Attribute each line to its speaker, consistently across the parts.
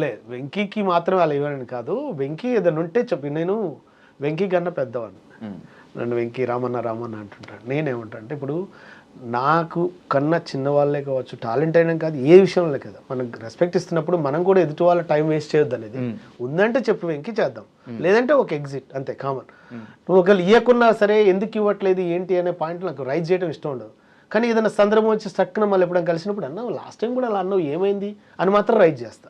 Speaker 1: లేదు. వెంకీకి మాత్రమే అలా ఇవ్వనని కాదు. వెంకీ ఏదైనా ఉంటే చెప్పి నేను వెంకీ కన్నా పెద్దవాడిని. నన్ను వెంకీ రామన్న రామన్న అంటుంటాడు. నేనేమంటా అంటే ఇప్పుడు నాకు కన్నా చిన్నవాళ్ళే కావచ్చు, టాలెంట్ అయినా కాదు, ఏ విషయంలో కదా మనం రెస్పెక్ట్ ఇస్తున్నప్పుడు మనం కూడా ఎదుటి వాళ్ళ టైం వేస్ట్ చేయొద్దు అనేది. ఉందంటే చెప్పు వెంకీ చేద్దాం, లేదంటే ఒక ఎగ్జిట్ అంతే కామన్. నువ్వు ఒకవేళ ఇవ్వకున్నా సరే ఎందుకు ఇవ్వట్లేదు ఏంటి అనే పాయింట్ నాకు రైజ్ చేయడం ఇష్టం ఉండదు. కానీ ఏదైనా సందర్భం వచ్చి స్టక్కున మళ్ళీ ఎప్పుడైనా కలిసినప్పుడు అన్నావు లాస్ట్ టైం కూడా అలా అన్నావు ఏమైంది అని మాత్రం రైజ్ చేస్తా.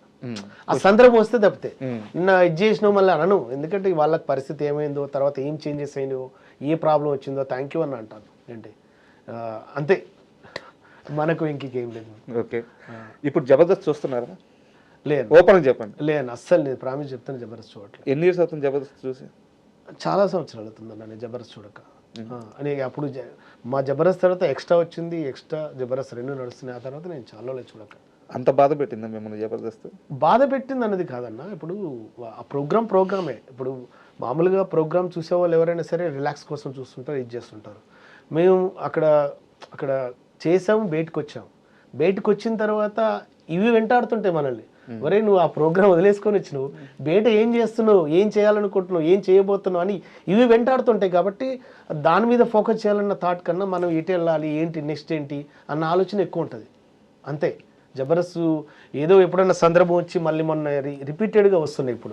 Speaker 1: ఆ సందర్భం వస్తే తప్పితే నిన్న ఇది చేసినావు మళ్ళీ అనను. ఎందుకంటే వాళ్ళకి పరిస్థితి ఏమైందో, తర్వాత ఏం చేంజెస్ అయినాయో, ఏ ప్రాబ్లం వచ్చిందో థ్యాంక్ యూ అని అంటాను. ఏంటి అంతే, మనకు ఇంకేం లేదు.
Speaker 2: ఓకే, ఇప్పుడు జబర్దస్త్ చూస్తున్నారా?
Speaker 1: లేదు,
Speaker 2: ఓపెన్ చెప్పండి.
Speaker 1: లేదు అస్సలు నేను ప్రామిస్ చెప్తాను జబర్దస్త్ చూడట్లేదు.
Speaker 2: ఎన్ని ఇయర్స్ అవుతుంది జబర్దస్త్ చూసి?
Speaker 1: చాలా సంవత్సరాలు అవుతుందన్న నేను జబర్దస్త్ చూడక. అని అప్పుడు మా జబర్దస్త్ తర్వాత ఎక్స్ట్రా వచ్చింది, ఎక్స్ట్రా జబర్దస్త్ 2 నడుస్తున్నాయి. ఆ తర్వాత నేను చాలా చూడక.
Speaker 2: అంత బాధ పెట్టిందా మిమ్మల్ని జబర్దస్త్?
Speaker 1: బాధ పెట్టింది అన్నది కాదన్న. ఇప్పుడు ఆ ప్రోగ్రామే. ఇప్పుడు మామూలుగా ప్రోగ్రామ్ చూసేవాళ్ళు ఎవరైనా సరే రిలాక్స్ కోసం చూస్తుంటారు, ఇది చేస్తుంటారు. మేము అక్కడ చేసాము, బయటకు వచ్చాము. బయటకు వచ్చిన తర్వాత ఇవి వెంటాడుతుంటాయి మనల్ని. ఒరే నువ్వు ఆ ప్రోగ్రామ్ వదిలేసుకొని వచ్చినావు, బయట ఏం చేస్తున్నావు, ఏం చేయాలనుకుంటున్నావు, ఏం చేయబోతున్నావు అని ఇవి వెంటాడుతుంటాయి. కాబట్టి దాని మీద ఫోకస్ చేయాలన్న థాట్ కన్నా మనం ఎటు వెళ్ళాలి, ఏంటి నెక్స్ట్ ఏంటి అన్న ఆలోచన ఎక్కువ ఉంటుంది అంతే. జబర్దస్త్ ఏదో ఎప్పుడైనా సందర్భం వచ్చి మళ్ళీ మొన్న రిపీటెడ్గా వస్తున్నాయి ఇప్పుడు.